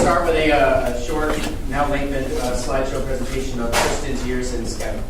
start with a short, now lengthened slideshow presentation of Tristan's years in Scouting.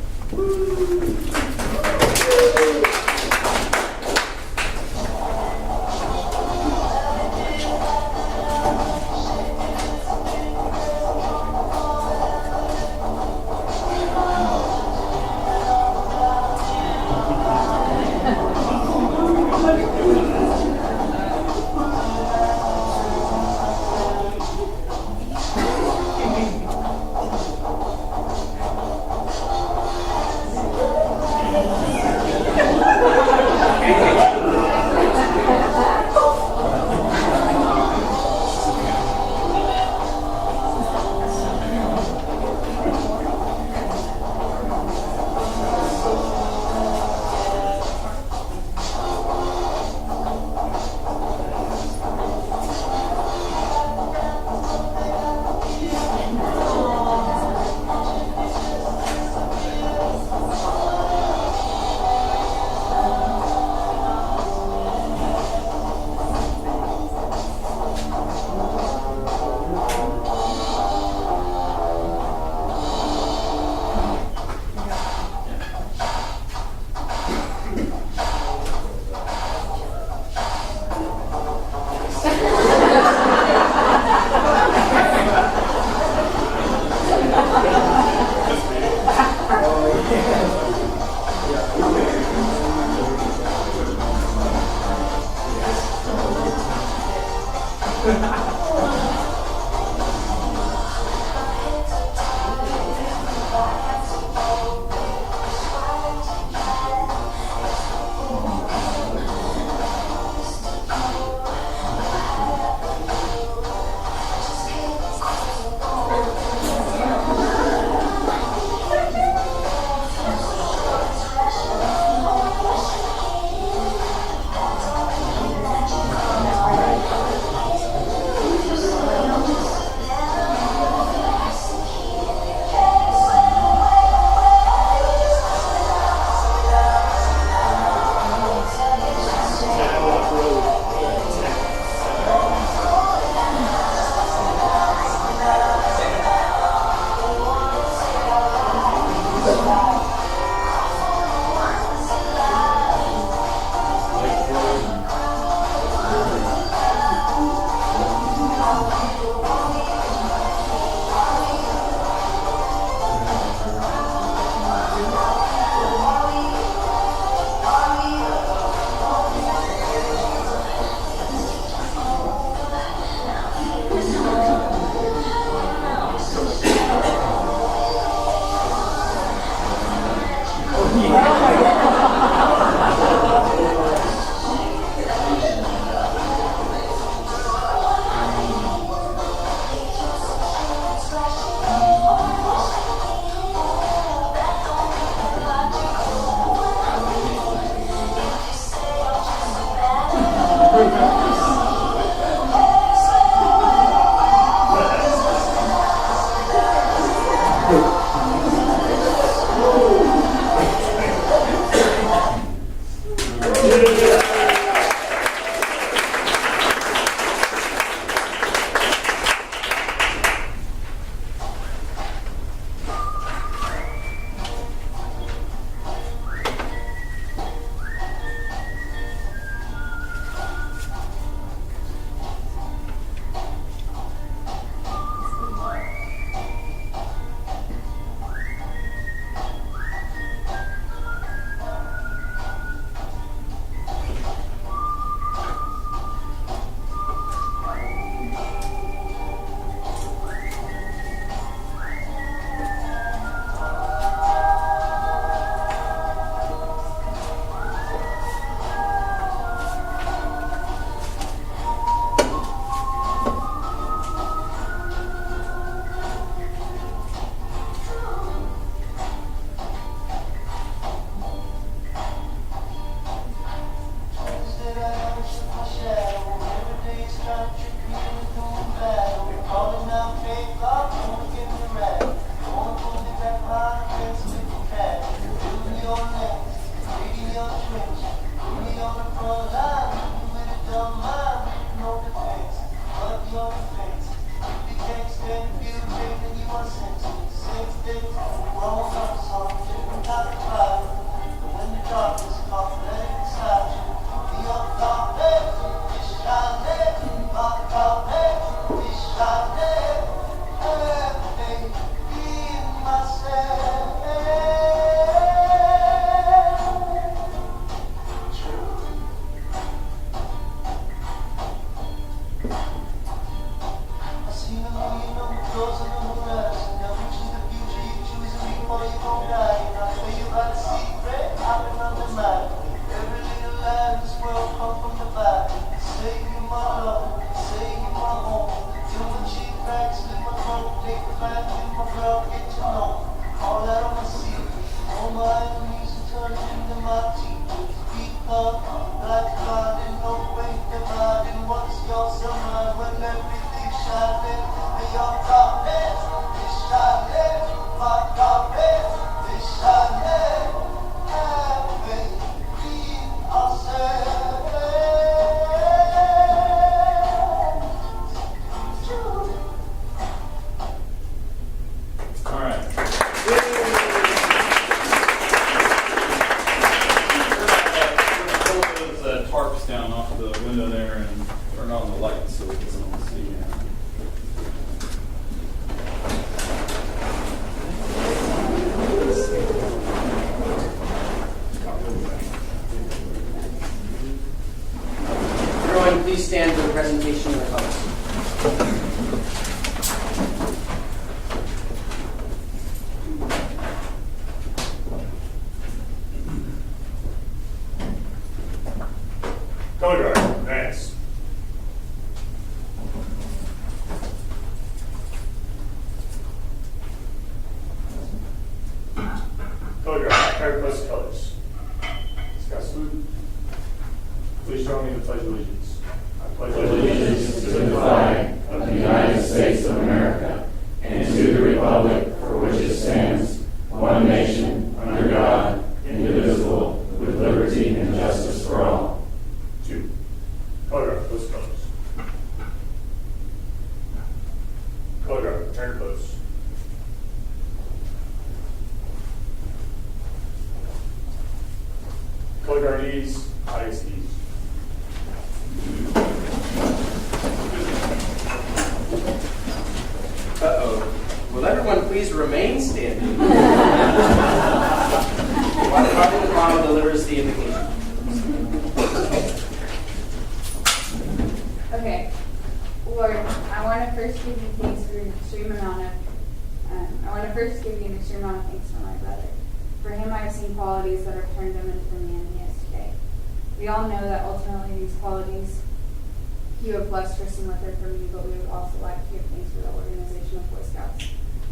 Please stand for the presentation of the colors. Color guard, advance. Color guard, carry plus colors. Scott salute. Please join me in the Pledge of Allegiance. I pledge allegiance to the flag of the United States of America and to the republic for which it stands, one nation, under God, indivisible, with liberty and justice for all. 2. Color guard, close colors. Color guard, turn close. Color guard ease, highest ease. Will everyone please remain standing while the Cardinal Romano delivers the invocation? Okay. Lord, I want to first give you thanks for an extreme amount of thanks for my brother. For him I have seen qualities that have turned him into the man he is today. We all know that ultimately these qualities you have blessed Tristan with are for me, but we would also like to give thanks for the organization of Boy Scouts.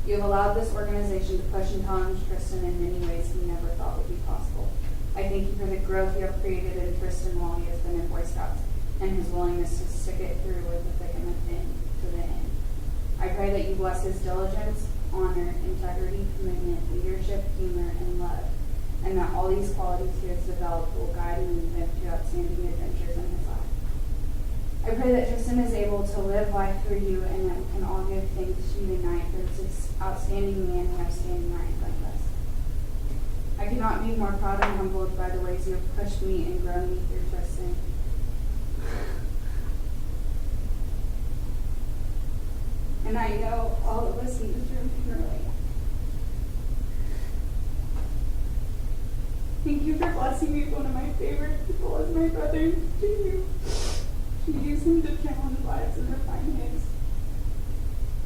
You have allowed this organization to push and challenge Tristan in many ways he never thought would be possible. I thank you for the growth you have created in Tristan while he has been in Boy Scouts and his willingness to stick it through with the thick and the thin to the end. I pray that you bless his diligence, honor, integrity, commitment, leadership, humor, and love, and that all these qualities he has developed will guide and lead him to outstanding adventures in his life. I pray that Tristan is able to live life through you and that we can all give thanks to you tonight for this outstanding man who has standing right in front of us. I cannot be more proud and humbled by the ways you have pushed me and grown me through Tristan. And I know all of us in this room can relate. Thank you for blessing me with one of my favorite people as my brother, to use him to challenge lives and refine his.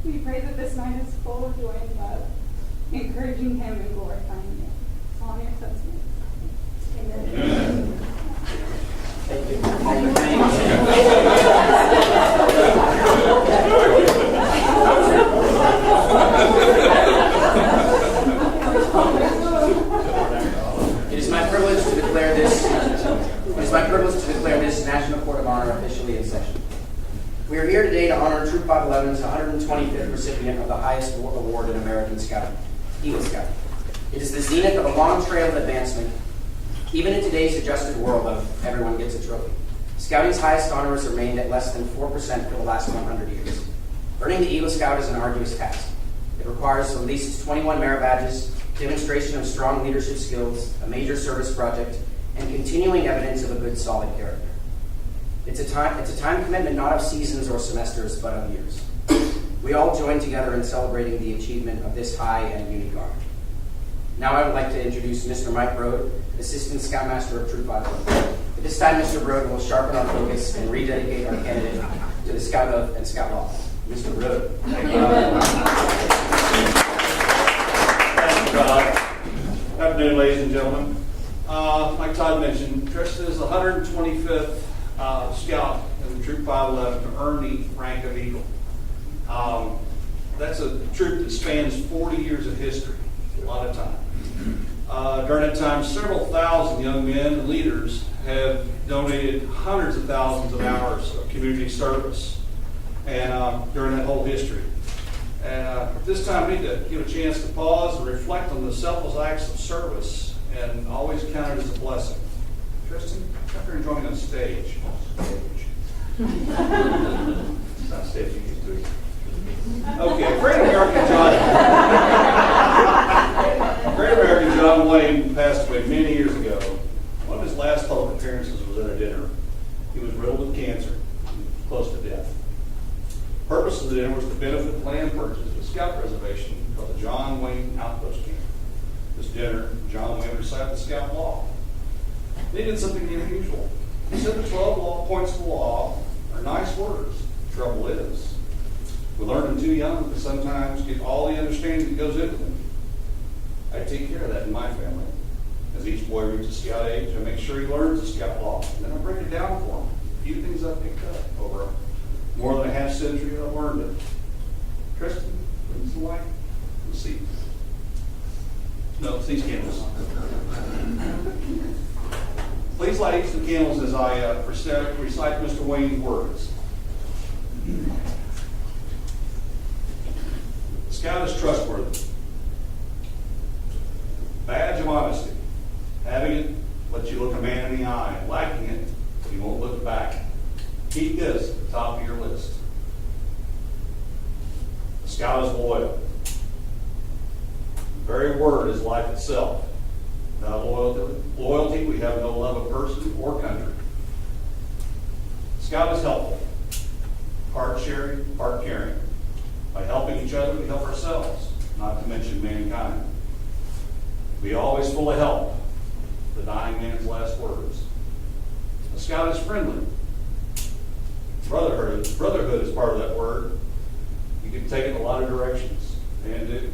We pray that this night is full of joy and love, encouraging him and glorifying him. It's all in your son's name. Amen. Thank you. It is my privilege to declare this National Court of Honor officially in session. We are here today to honor Troop 511's 125th recipient of the highest award in American Scouting, Eagle Scout. It is the zenith of a long trail of advancement, even in today's adjusted world of everyone gets a trophy. Scouting's highest honors remained at less than 4% for the last 100 years. Earning the Eagle Scout is an arduous task. It requires at least 21 merit badges, demonstration of strong leadership skills, a major service project, and continuing evidence of a good, solid character. It's a time commitment not of seasons or semesters, but of years. We all join together in celebrating the achievement of this high and unique honor. Now I would like to introduce Mr. Mike Brode, Assistant Scoutmaster of Troop 511. At this time, Mr. Brode will sharpen our focus and rededicate our candidate to the Scout Oath and Scout Law. Mr. Brode. Thank you, Todd. Good afternoon, ladies and gentlemen. Like Todd mentioned, Tristan is the 125th Scout in the Troop 511 to earn the rank of Eagle. That's a troop that spans 40 years of history, a lot of time. During that time, several thousand young men and leaders have donated hundreds of thousands of hours of community service and during that whole history. And at this time, we need to give a chance to pause and reflect on the selfless acts of service and always count it as a blessing. Tristan, come here and join me on stage. It's not stage you used to. Okay, Great American John Wayne passed away many years ago. One of his last public appearances was at a dinner. He was riddled with cancer, close to death. The purpose of the dinner was to benefit land purchase of a scout reservation called the John Wayne Outpost Camp. This dinner, John Wayne recited the scout law. They did something unusual. He said the 12 points of the law are nice words. The trouble is, we learn them too young to sometimes get all the understanding that goes into them. I take care of that in my family. As each boy reaches scout age, I make sure he learns the scout law. And then I break it down for him. A few things I've picked up over more than a half century that I've learned it. Tristan, brings the light. Let's see. No, it's these candles. Please light each of the candles as I recite Mr. Wayne's words. The scout is trustworthy. Badge of honesty. Having it lets you look a man in the eye. Lacking it, you won't look back. Keep this at the top of your list. The scout is loyal. The very word is life itself. Without loyalty, we have no love of person or country. The scout is helpful. Heart sharing, heart caring. By helping each other, we help ourselves, not to mention mankind. Be always full of help. The dying man's last words. A scout is friendly. Brotherhood is part of that word. You can take it in a lot of directions, and do.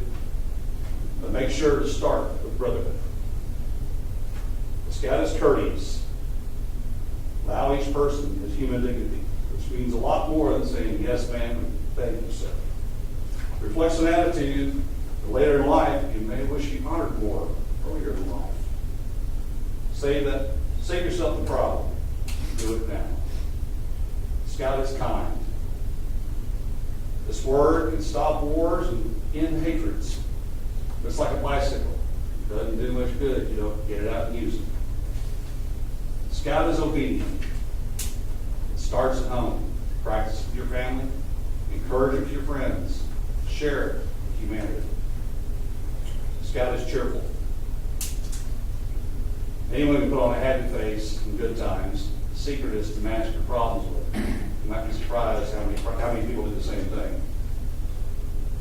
But make sure to start with brotherhood. The scout is courteous. Allow each person his human dignity, which means a lot more than saying yes, ma'am, and thank you, sir. Reflects an attitude that later in life you may wish you honored more earlier in life. Save yourself the problem. Do it now. Scout is kind. This word can stop wars and end hatreds. It's like a bicycle. It doesn't do much good if you don't get it out and use it. Scout is obedient. It starts at home. Practice it with your family. Encourage it with your friends. Share it with humanity. Scout is cheerful. Anyone can put on a happy face in good times. The secret is to mask your problems with it. You might be surprised how many people do the same thing.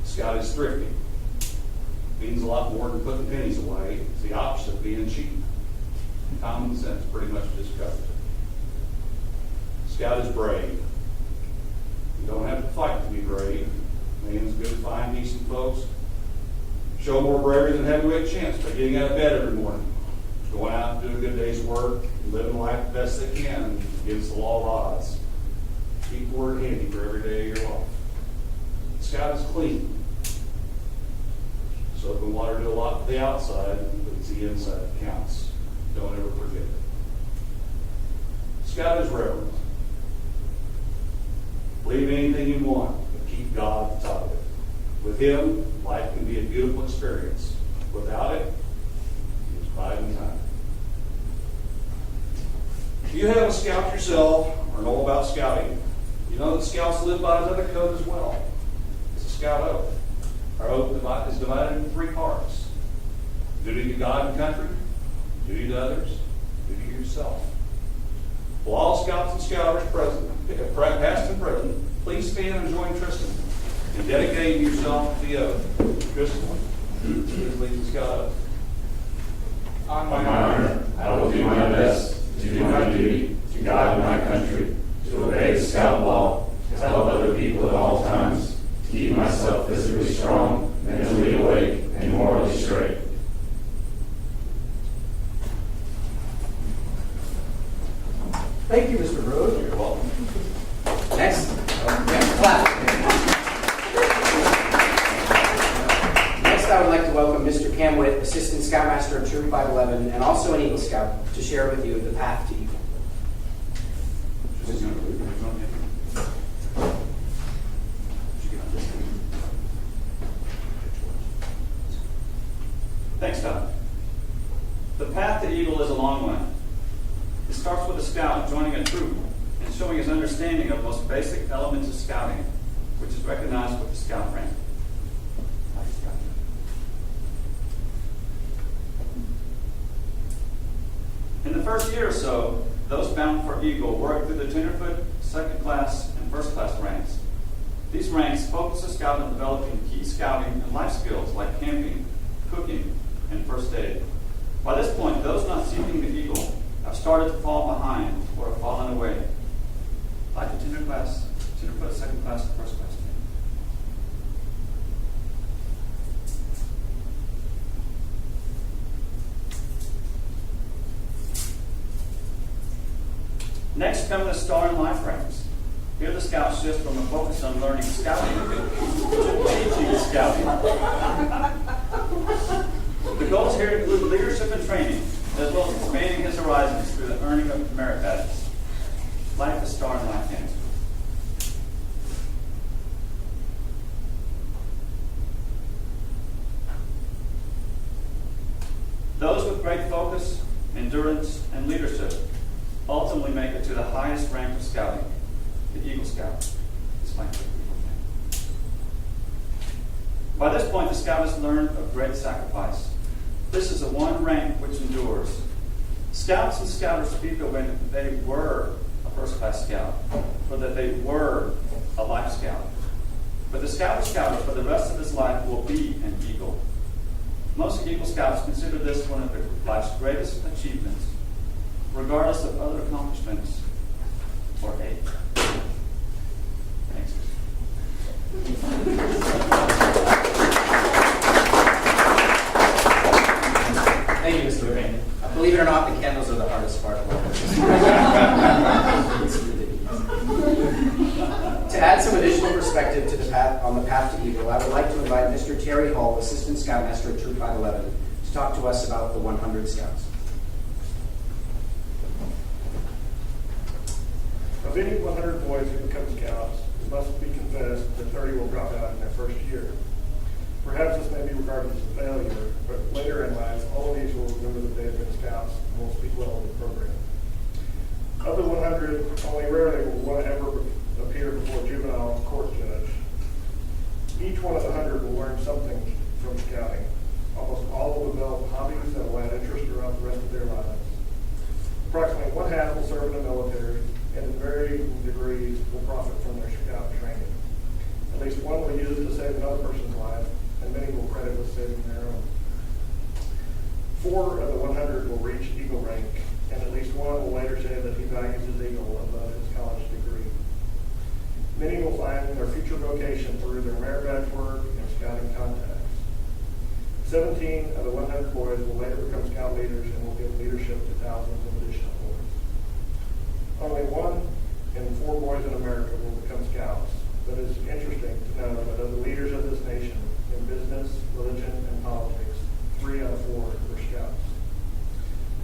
Scout is thrifty. Means a lot more than putting pennies away. It's the opposite of being cheap. Common sense pretty much just covers it. Scout is brave. You don't have to fight to be brave. Man's good, fine, decent folks show more bravery than heavyweight champs by getting out of bed every morning, going out and doing a good day's work, and living life the best they can against the law of odds. Keep the word handy for every day of your life. Scout is clean. Soap and water do a lot for the outside, but it's the inside that counts. Don't ever forget it. Scout is reverent. Believe anything you want, but keep God at the top of it. With Him, life can be a beautiful experience. Without it, it's biding time. If you have a scout yourself or know about scouting, you know that scouts live by another code as well. It's a scout oath. Our oath is divided into three parts. Duty to God and country, duty to others, duty to yourself. Will all scouts and scouters present, past and present, please stand and join Tristan in dedicating yourself to the oath. Tristan, please lead the scout oath. On my honor, I will do my best to do my duty to God and my country, to obey the scout law, to help other people at all times, to keep myself physically strong, mentally awake, and morally straight. Thank you, Mr. Rose. You're welcome. Next clap. Next, I would like to welcome Mr. Cam Witt, Assistant Scoutmaster of Troop 511 and also an Eagle Scout, to share with you the path to Eagle. starts with a scout joining a troop and showing his understanding of the most basic elements of scouting, which is recognized with the scout rank. Life Scout. In the first year or so, those bound for Eagle work through the tenderfoot, second class, and first class ranks. These ranks focus the scout on developing key scouting and life skills like camping, cooking, and first aid. By this point, those not seeking the Eagle have started to fall behind or have fallen away, like the tenderfoot, second class, and first class. Next come the Star and Life ranks. Here the scouts shift from a focus on learning scouting to teaching scouting. The goals here include leadership and training, as well as expanding his horizons through the earning of merit badges, like the Star and Life dancer. Those with great focus, endurance, and leadership ultimately make it to the highest rank of scouting, the Eagle Scout. By this point, the scout has learned of great sacrifice. This is the one rank which endures. Scouts and scouters speak of when they were a first-class scout, or that they were a life scout. But the scout or scouter for the rest of his life will be an Eagle. Most Eagle Scouts consider this one of their life's greatest achievements, regardless of other accomplishments or age. Thanks. Thank you, Mr. Lorraine. Believe it or not, the candles are the hardest part of all this. To add some additional perspective to the path on the path to Eagle, I would like to invite Mr. Terry Hall, Assistant Scoutmaster at Troop 511, to talk to us about the 100 Scouts. Of any 100 boys who become scouts, it must be confessed that 30 will drop out in their first year. Perhaps this may be regarded as a failure, but later in life, all of these will remember that they have been scouts and will speak well of the program. Of the 100, only rarely will one ever appear before a juvenile court judge. Each one of the 100 will learn something from scouting. Almost all will develop hobbies that will add interest throughout the rest of their lives. Approximately one half will serve in the military, and in varying degrees will profit from their scout training. At least one will use it to save another person's life, and many will credit with saving their own. 4 of the 100 will reach Eagle rank, and at least one will later say that he values his Eagle above his college degree. Many will find their future vocation through their merit badge work and scouting contacts. 17 of the 100 boys will later become scout leaders and will give leadership to thousands of additional boys. Only 1 in 4 boys in America will become scouts, but it is interesting to know that of the leaders of this nation in business, religion, and politics, 3 out of 4 were scouts.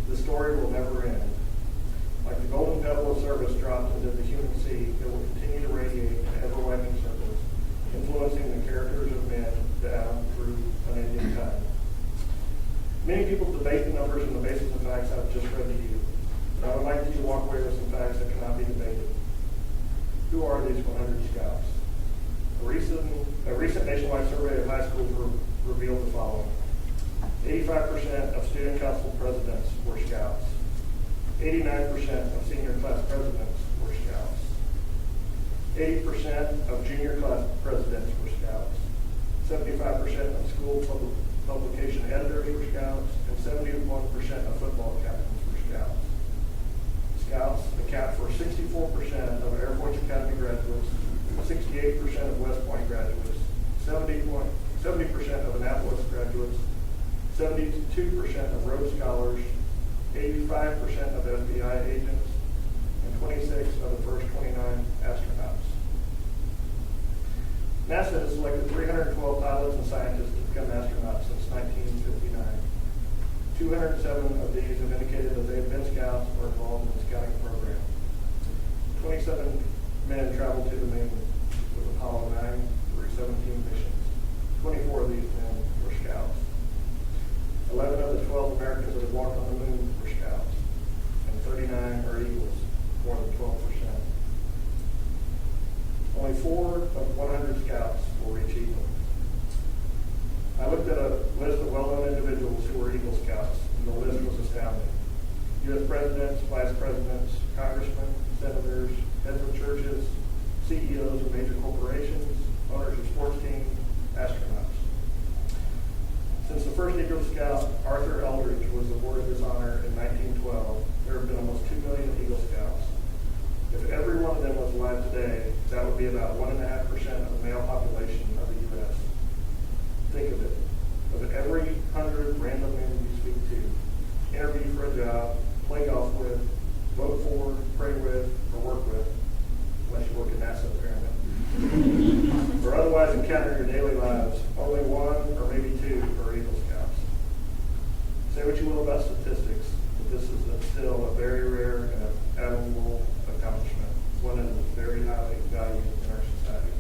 The story will never end. Like the golden pebble of service dropped into the human sea, it will continue to radiate in ever-widening circles, influencing the characters of men down through unending time. Many people debate the numbers and the basis of facts I've just read to you, but I would like you to walk away with some facts that cannot be debated. Who are these 100 scouts? A recent nationwide survey of high schools revealed the following. 85% of student council presidents were scouts. 89% of senior class presidents were scouts. 80% of junior class presidents were scouts. 75% of school publication editors were scouts, and 71% of football captains were scouts. Scouts account for 64% of Air Force Academy graduates, 68% of West Point graduates, 70% of Annapolis graduates, 72% of Rhodes Scholars, 85% of FBI agents, and 26 of the first 29 astronauts. NASA has selected 312 pilots and scientists to become astronauts since 1959. 207 of these have indicated that they have been scouts or involved in the scouting program. 27 men traveled to the moon with Apollo 9 through 17 missions. 24 of these men were scouts. 11 of the 12 Americans that have walked on the moon were scouts, and 39 are Eagles. CEOs of major corporations, owners of sports teams, astronauts. Since the first Eagle Scout, Arthur Eldridge, was awarded this honor in 1912, there have been almost 2 million Eagle Scouts. If every one of them was alive today, that would be about 1.5% of the male population of the U.S. Think of it. Of every 100 random men you speak to, interview for a job, play golf with, vote for, pray with, or work with, unless you work at NASA apparently, or otherwise encounter your daily lives, only one or maybe two are Eagle Scouts. Say what you will about statistics, but this is still a very rare and admirable accomplishment, one that is very highly valued in our society.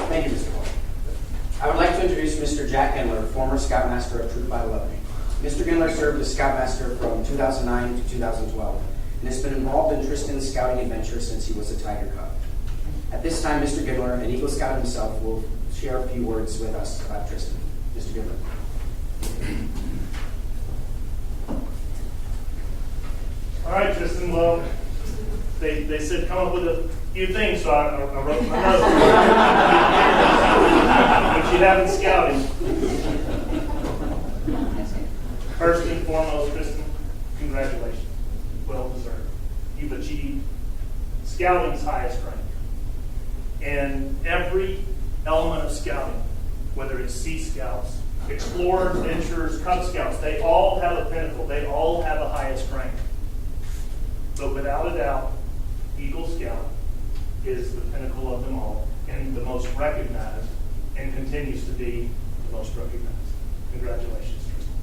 Thank you, Mr. Cole. I would like to introduce Mr. Jack Gendler, former Scoutmaster of Troop 511. Mr. Gendler served as Scoutmaster from 2009 to 2012 and has been involved in Tristan's scouting adventure since he was a Tiger Cub. At this time, Mr. Gendler, an Eagle Scout himself, will share a few words with us about Tristan. Mr. Gendler. All right, Tristan. Well, they said come up with a few things, so I wrote my notes. Which you have in scouting. First and foremost, Tristan, congratulations. Well deserved. You've achieved scouting's highest rank. And every element of scouting, whether it's Sea Scouts, Explorers, Adventurers, Cub Scouts, they all have a pinnacle. They all have a highest rank. But without a doubt, Eagle Scout is the pinnacle of them all and the most recognized and continues to be the most recognized. Congratulations, Tristan.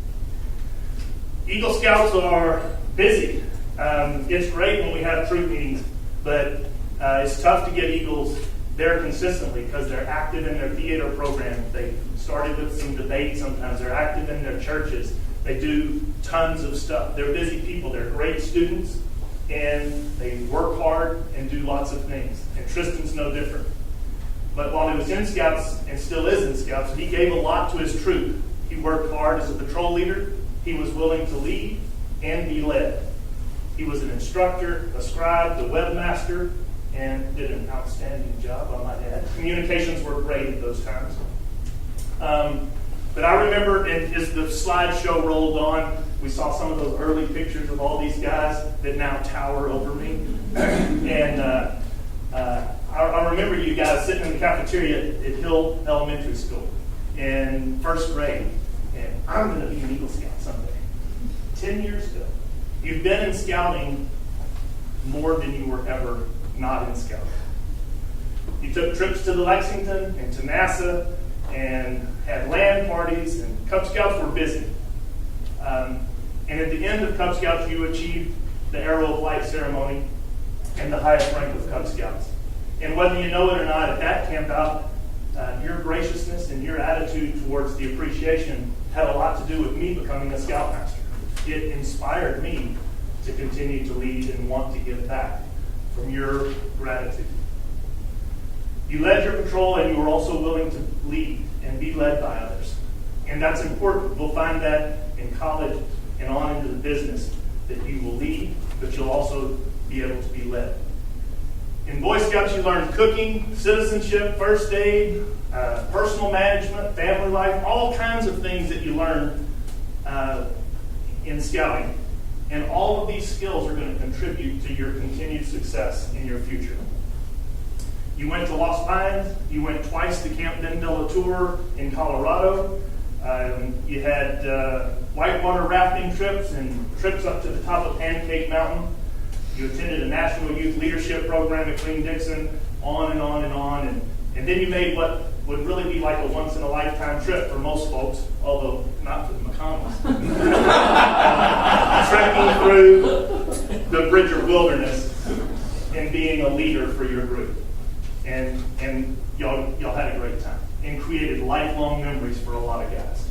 Eagle Scouts are busy. It's great when we have troop meetings, but it's tough to get Eagles there consistently because they're active in their theater program. They started with some debate sometimes. They're active in their churches. They do tons of stuff. They're busy people. They're great students, and they work hard and do lots of things. And Tristan's no different. But while he was in Scouts and still is in Scouts, he gave a lot to his troop. He worked hard as a patrol leader. He was willing to lead and be led. He was an instructor, a scribe, the webmaster, and did an outstanding job, I might add. Communications were great at those times. But I remember as the slideshow rolled on, we saw some of those early pictures of all these guys that now tower over me. And I remember you guys sitting in the cafeteria at Hill Elementary School in first grade. And I'm going to be an Eagle Scout someday. 10 years ago. You've been in scouting more than you were ever not in scouting. You took trips to the Lexington and to NASA and had land parties, and Cub Scouts were busy. And at the end of Cub Scouts, you achieved the Arrow of Light ceremony and the highest rank of Cub Scouts. And whether you know it or not, at that camp out, your graciousness and your attitude towards the appreciation had a lot to do with me becoming a Scoutmaster. It inspired me to continue to lead and want to give back from your gratitude. You led your patrol, and you were also willing to lead and be led by others. And that's important. We'll find that in college and on into the business, that you will lead, but you'll also be able to be led. In Boy Scouts, you learned cooking, citizenship, first aid, personal management, family life, all kinds of things that you learn in scouting. And all of these skills are going to contribute to your continued success in your future. You went to Lost Pines. You went twice to Camp Ben de la Tour in Colorado. You had whitewater rafting trips and trips up to the top of Pancake Mountain. You attended a National Youth Leadership Program at Queen-Dixon, on and on and on. And then you made what would really be like a once-in-a-lifetime trip for most folks, although not for the McConnells. Trekking through the Bridger Wilderness and being a leader for your group. And y'all had a great time and created lifelong memories for a lot of guys.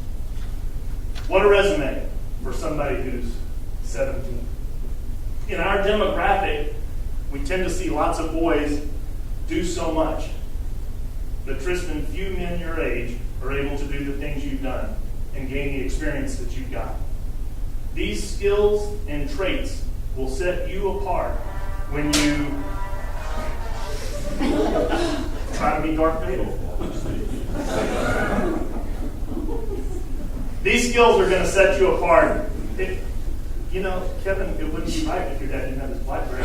What a resume for somebody who's 17. In our demographic, we tend to see lots of boys do so much. But Tristan, few men your age are able to do the things you've done and gain the experience that you've got. These skills and traits will set you apart when you try to be Darth Vader. These skills are going to set you apart. Kevin, it wouldn't be right if your dad didn't have his BlackBerry.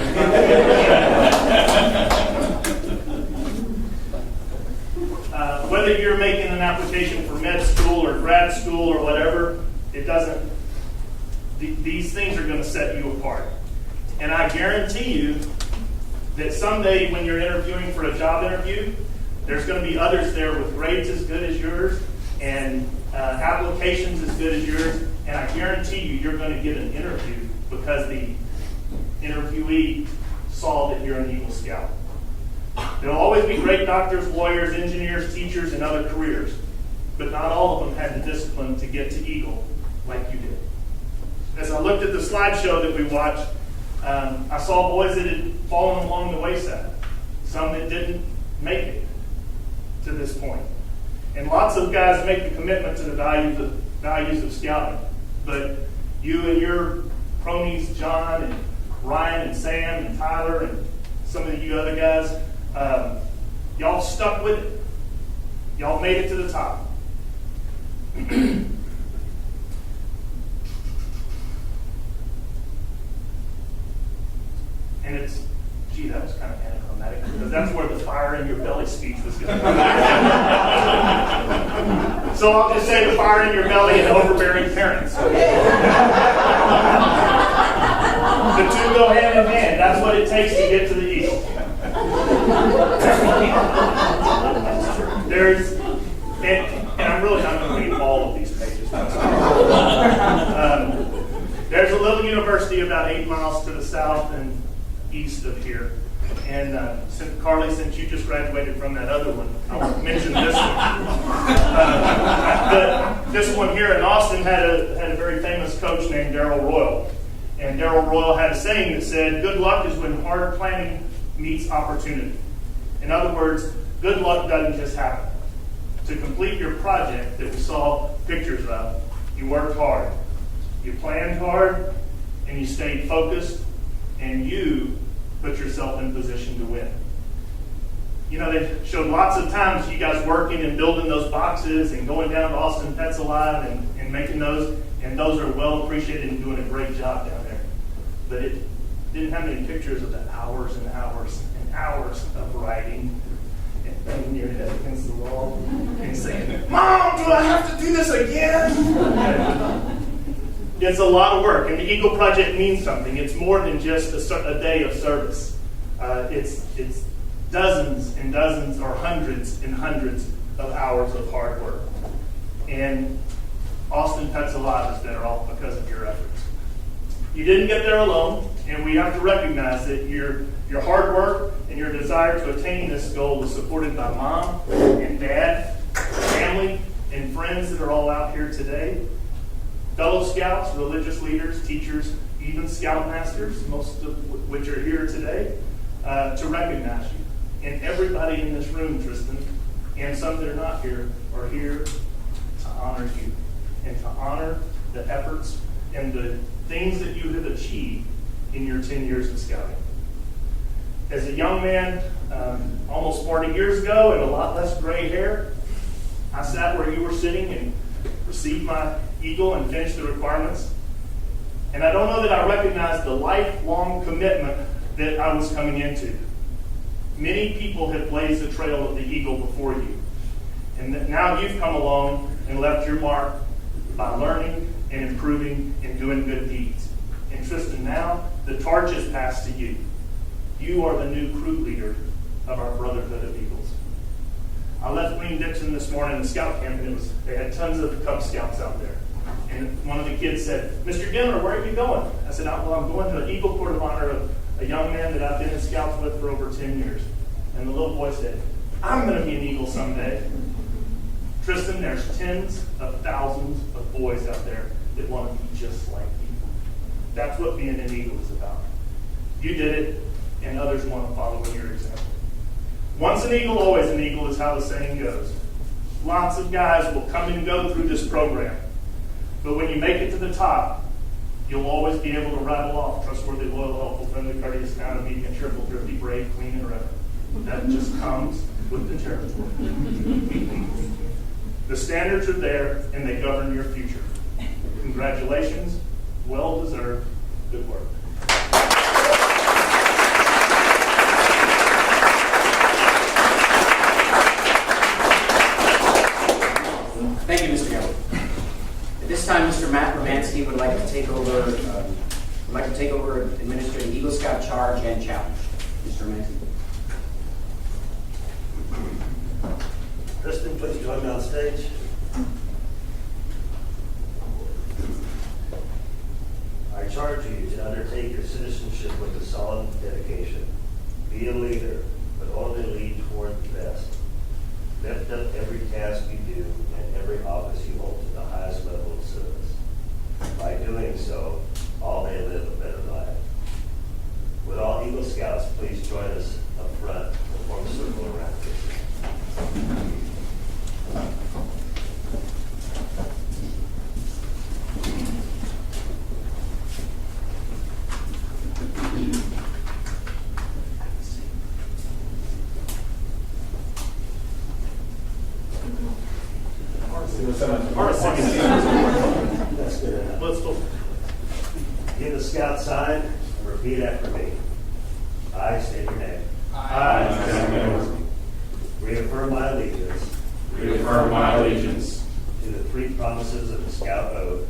Whether you're making an application for med school or grad school or whatever, it doesn't. These things are going to set you apart. And I guarantee you that someday when you're interviewing for a job interview, there's going to be others there with grades as good as yours and applications as good as yours. And I guarantee you, you're going to get an interview because the interviewee saw that you're an Eagle Scout. There will always be great doctors, lawyers, engineers, teachers, and other careers. But not all of them had the discipline to get to Eagle like you did. As I looked at the slideshow that we watched, I saw boys that had fallen along the wayside. Some that didn't make it to this point. And lots of guys make the commitment to the values of scouting. But you and your cronies, John and Ryan and Sam and Tyler and some of you other guys, y'all stuck with it. Y'all made it to the top. And that was kind of anticlimactic because that's where the fire in your belly speech was going to come. So I'll just say the fire in your belly and overbearing parents. The two go hand in hand. That's what it takes to get to the Eagle. And I'm really not going to read all of these pages. There's a little university about 8 miles to the south and east of here. And Carly, since you just graduated from that other one, I'll mention this one. This one here in Austin had a very famous coach named Darrell Royal. And Darrell Royal had a saying that said, "Good luck is when hard planning meets opportunity." In other words, good luck doesn't just happen. To complete your project that we saw pictures of, you worked hard. You planned hard, and you stayed focused, and you put yourself in position to win. They showed lots of times you guys working and building those boxes and going down to Austin Pets Alive and making those, and those are well appreciated and doing a great job down there. But it didn't have any pictures of the hours and hours and hours of writing and banging your head against the wall and saying, "Mom, do I have to do this again?" It's a lot of work, and the Eagle Project means something. It's more than just a day of service. It's dozens and dozens or hundreds and hundreds of hours of hard work. And Austin Pets Alive is better off because of your efforts. You didn't get there alone, and we have to recognize that your hard work and your desire to attain this goal was supported by Mom and Dad, family, and friends that are all out here today. Fellow Scouts, religious leaders, teachers, even Scoutmasters, most of which are here today, to recognize you. And everybody in this room, Tristan, and some that are not here, are here to honor you and to honor the efforts and the things that you have achieved in your 10 years of scouting. As a young man, almost 40 years ago, and a lot less gray hair, I sat where you were sitting and received my Eagle and finished the requirements. And I don't know that I recognized the lifelong commitment that I was coming into. Many people have blazed the trail of the Eagle before you. And now you've come along and left your mark by learning and improving and doing good deeds. And Tristan, now the torch is passed to you. You are the new crew leader of our Brotherhood of Eagles. I left Green Dixon this morning in the scout camp, and they had tons of Cub Scouts out there. And one of the kids said, "Mr. Gimmer, where are you going?" I said, "Well, I'm going to an Eagle Court of Honor of a young man that I've been in Scouts with for over 10 years. And the little boy said, "I'm going to be an Eagle someday." Tristan, there's tens of thousands of boys out there that want to be just like you. That's what being an Eagle is about. You did it, and others want to follow in your example. Once an Eagle, always an Eagle is how the saying goes. Lots of guys will come and go through this program. But when you make it to the top, You'll always be able to rattle off trustworthy, loyal, helpful, friendly, courteous, kind, obedient, cheerful, thrifty, brave, clean, and reverent. That just comes with the territory. The standards are there, and they govern your future. Congratulations. Well deserved. Good work. Thank you, Mr. Young. At this time, Mr. Matt Romansky would like to take over administering Eagle Scout charge and challenge. Mr. Romansky. Tristan, please join me on stage. I charge you to undertake your citizenship with a solemn dedication. Be a leader, but only lead toward the best. Lift up every task you do and every office you hold to the highest level of service. By doing so, all may live a better life. Would all Eagle Scouts please join us up front and form a circle around us. That's good enough. Let's go. Give the scout sign and repeat after me. I state your name. Reaffirm my allegiance Reaffirm my allegiance to the three promises of the Scout Oath.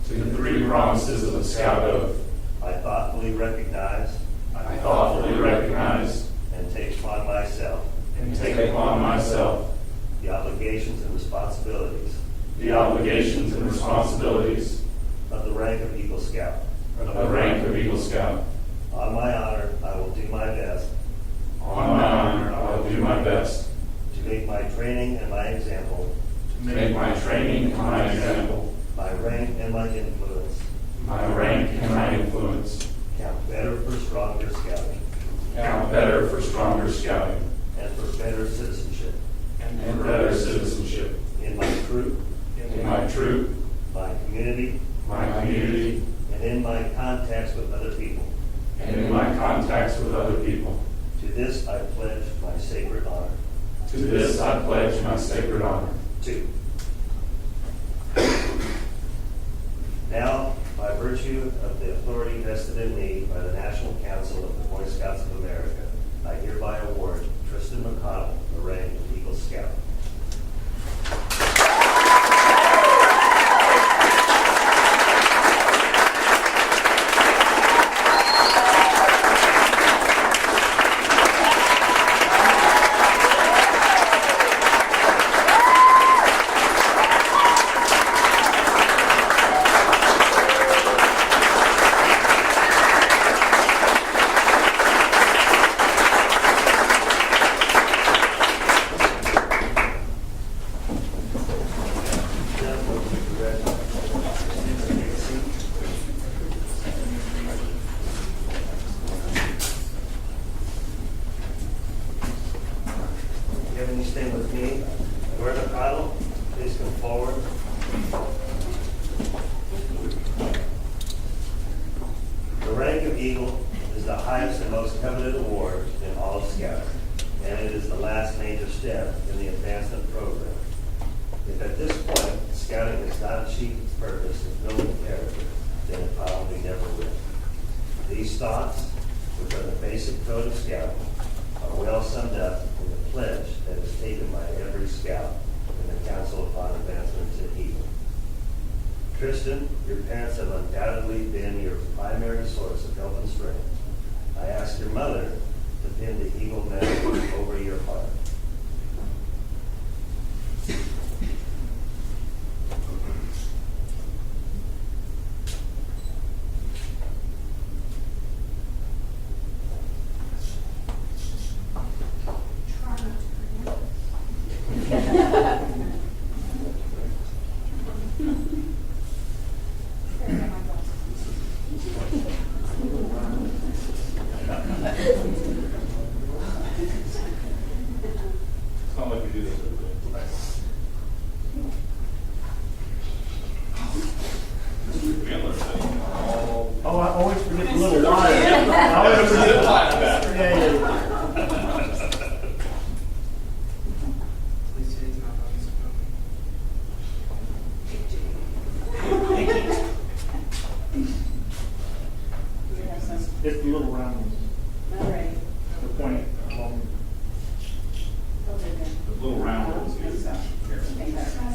to the three promises of the Scout Oath. I thoughtfully recognize I thoughtfully recognize and take upon myself and take upon myself the obligations and responsibilities the obligations and responsibilities of the rank of Eagle Scout. of the rank of Eagle Scout. On my honor, I will do my best On my honor, I will do my best to make my training and my example, to make my training and my example, my rank and my influence, my rank and my influence, count better for stronger scouting count better for stronger scouting and for better citizenship and better citizenship in my troop, in my troop, my community, and in my contacts with other people. and in my contacts with other people. To this I pledge my sacred honor. To this I pledge my sacred honor. 2. Now, by virtue of the authority vested in me by the National Council of the Boy Scouts of America, I hereby award Tristan McConnell the rank of Eagle Scout. Kevin, you stay with me. Lord McConnell, please come forward. The rank of Eagle is the highest and most coveted award in all of Scouting, and it is the last major step in the advancement program. If at this point Scouting has not achieved its purpose of building character, then it probably never will. These thoughts, which are the basic code of Scouting, are well summed up in the pledge that is taken by every Scout in the Council upon Advancement to Eagle. Tristan, your parents have undoubtedly been your primary source of help and strength. I ask your mother to pin the Eagle medal over your heart. to forget a plaque back. Please today's not on this It's the little round ones. All right. The point. Over there. The little round ones. I think so. I think that's right.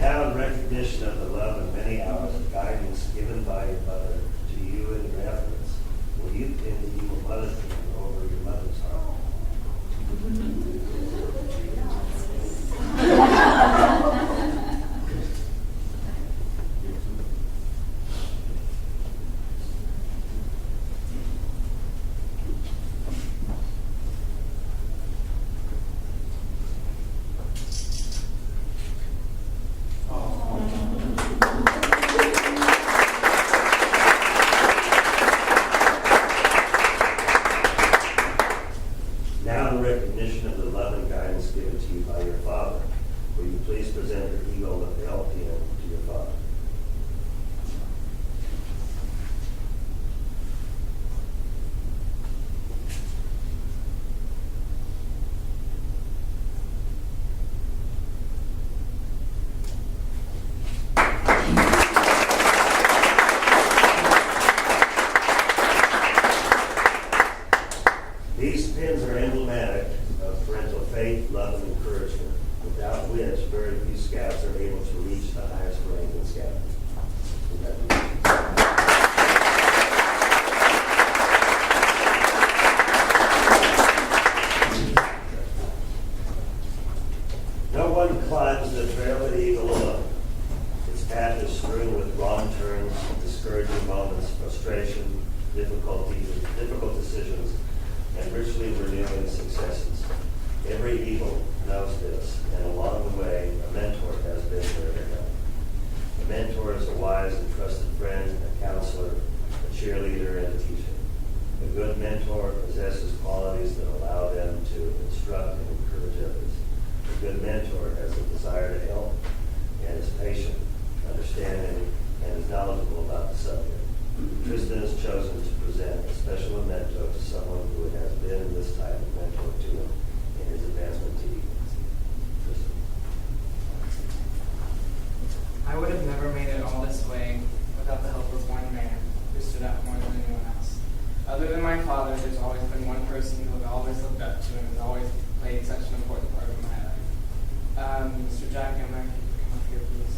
Now, in recognition of the love and many hours of guidance given by your mother to you and your efforts, will you pin the evil mother thing over your mother's heart? Now, in recognition of the love and guidance given to you by your father, will you please present your eagle of LPN to your father? These pins are emblematic of parental faith, love, and encouragement, without which very few scouts are able to reach the highest rank in scouting. No one climbs the trail of the eagle alone. Its path is strewn with wrong turns, discouraging moments, frustration, difficulties, difficult decisions, and richly renewing successes. Every eagle knows this, and along the way, a mentor has been there to help. A mentor is a wise and trusted friend, a counselor, a cheerleader, and a teacher. A good mentor possesses qualities that allow them to instruct and encourage others. A good mentor has a desire to help and is patient, understanding, and is knowledgeable about the subject. Tristan has chosen to present a special memento to someone who has been this type of mentor to him in his advancement to Eagle. Tristan. I would have never made it all this way without the help of one man who stood out more than anyone else. Other than my father, there's always been one person who I've always looked up to and has always played such an important part of my life. Mr. Jack, I'm going to come up here, please.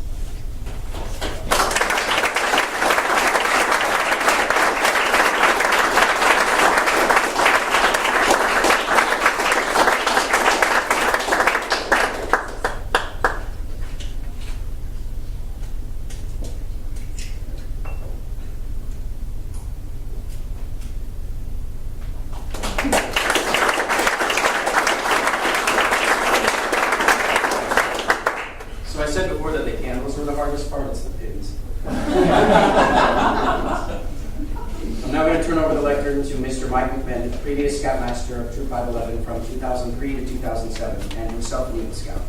So I said before that the candles were the hardest part, it's the pins. I'm now going to turn over the lectern to Mr. Mike McMahon, previous Scoutmaster of Troop 511 from 2003 to 2007, and himself an Eagle Scout.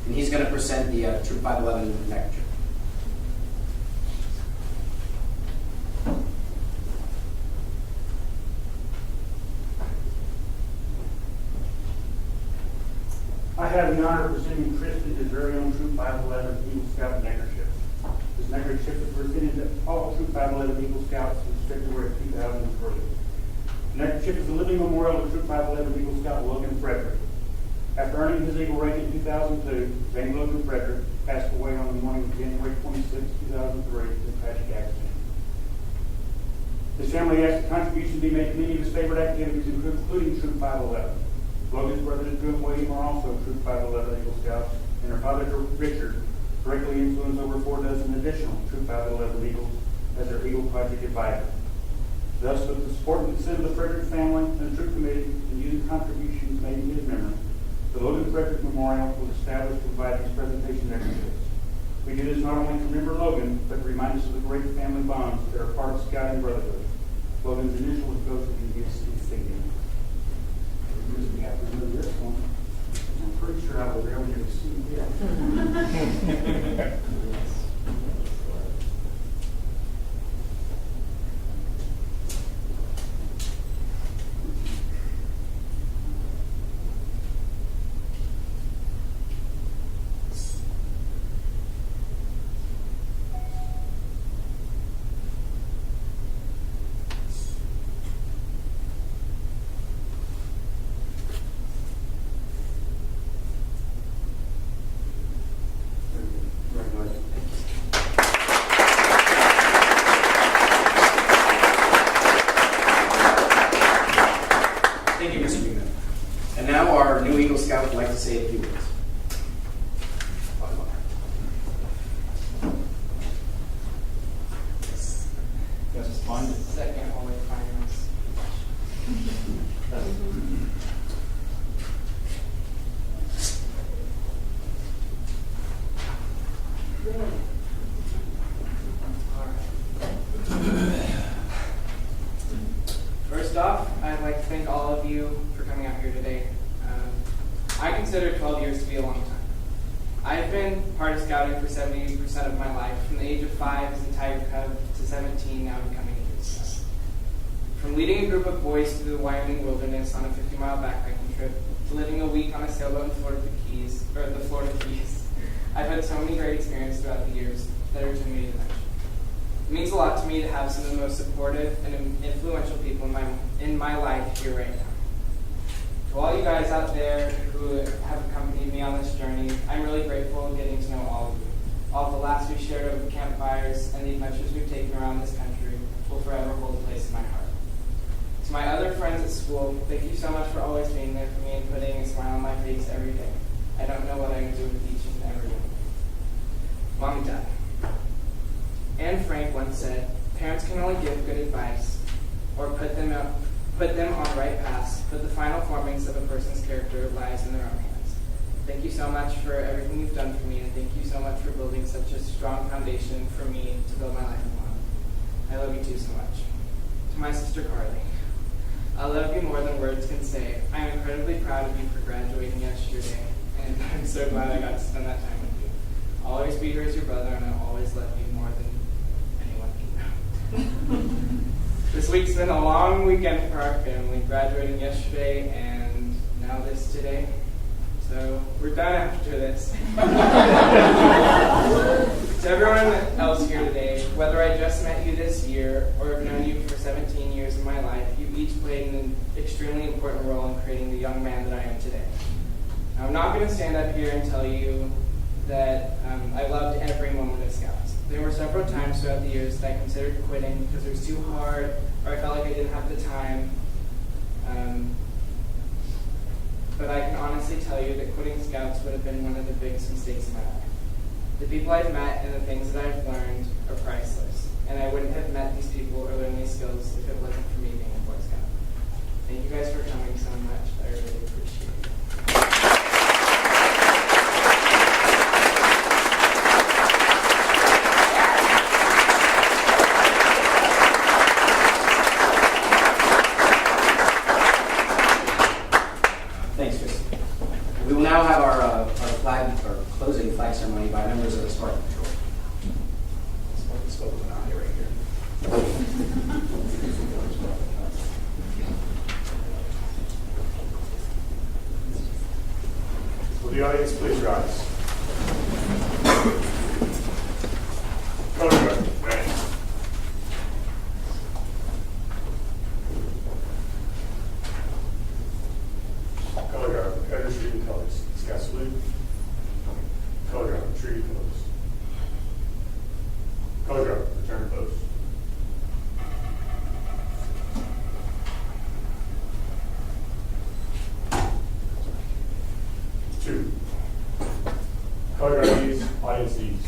And he's going to present the Troop 511 neckerchief. I have the honor of presenting Tristan his very own Troop 511 Eagle Scout neckerchief. This neckerchief is presented to all Troop 511 Eagle Scouts since February 2003. The neckerchief is a living memorial to Troop 511 Eagle Scout Logan Frederick. After earning his Eagle rank in 2002, Zane Logan Frederick passed away on the morning of January 26, 2003 in a tragic accident. His family asked a contribution be made to many of his favorite activities, including Troop 511. Logan's brothers, Drew and William, are also Troop 511 Eagle Scouts, and her father, Richard, directly influence over 4 dozen additional Troop 511 Eagles as their Eagle Project advisor. Thus, with the support and consent of the Frederick family and the troop committee and using contributions made in his memory, the Logan Frederick Memorial was established to provide these presentation necklaces. We do this not only to remember Logan, but to remind us of the great family bonds that are part of Scouting Brotherhood. Logan's initials go to the insignia. We have to remove this one. I'm pretty sure I will be able to see it. Thank you, Mr. Beekman. And now our new Eagle Scout would like to say a few words. Just one second while we find this. First off, I'd like to thank all of you for coming out here today. I consider 12 years to be a long time. I've been part of Scouting for 70% of my life, from the age of 5 as a Tiger Cub to 17, now becoming a Eagle Scout. From leading a group of boys through the Wyoming wilderness on a 50-mile backpacking trip to living a week on a sailboat in the Florida Keys, I've had so many great experiences throughout the years that are too many to mention. It means a lot to me to have some of the most supportive and influential people in my life here right now. To all you guys out there who have accompanied me on this journey, I'm really grateful getting to know all of you. All of the laughs we've shared over campfires and the adventures we've taken around this country will forever hold a place in my heart. To my other friends at school, thank you so much for always being there for me and putting a smile on my face every day. I don't know what I would do with each and every one. Mom and Dad. Anne Frank once said, parents can only give good advice or put them on right paths, but the final formings of a person's character lies in their own hands. Thank you so much for everything you've done for me, and thank you so much for building such a strong foundation for me to build my life upon. I love you too so much. To my sister Carly, I love you more than words can say. I am incredibly proud of you for graduating yesterday, and I'm so glad I got to spend that time with you. I'll always be here as your brother, and I'll always love you more than anyone can know. This week's been a long weekend for our family, graduating yesterday and now this today. So we're done after this. To everyone else here today, whether I just met you this year or have known you for 17 years of my life, you've each played an extremely important role in creating the young man that I am today. Now, I'm not going to stand up here and tell you that I loved every moment of Scouts. There were several times throughout the years that I considered quitting because it was too hard, or I felt like I didn't have the time. But I can honestly tell you that quitting Scouts would have been one of the biggest mistakes in my life. The people I've met and the things that I've learned are priceless, and I wouldn't have met these people or learned these skills if it wasn't for me being a Boy Scout. Thank you guys for coming so much. I really appreciate it. Thanks, Chris. We will now have our closing flag ceremony by members of the Spartan Patrol. What's going on here, right here? Will the audience please rise? Color guard, ready. Color guard, headers, shooting colors. Scout salute. Color guard, retreat close. Color guard, return post. Two. Color guard ease, audience ease.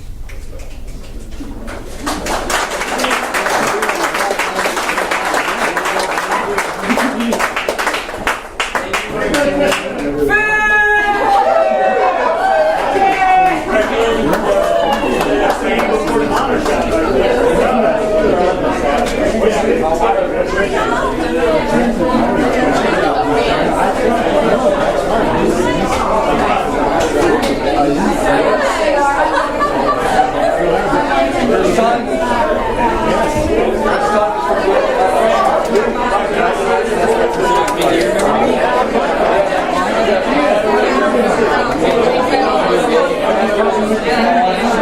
Thank you.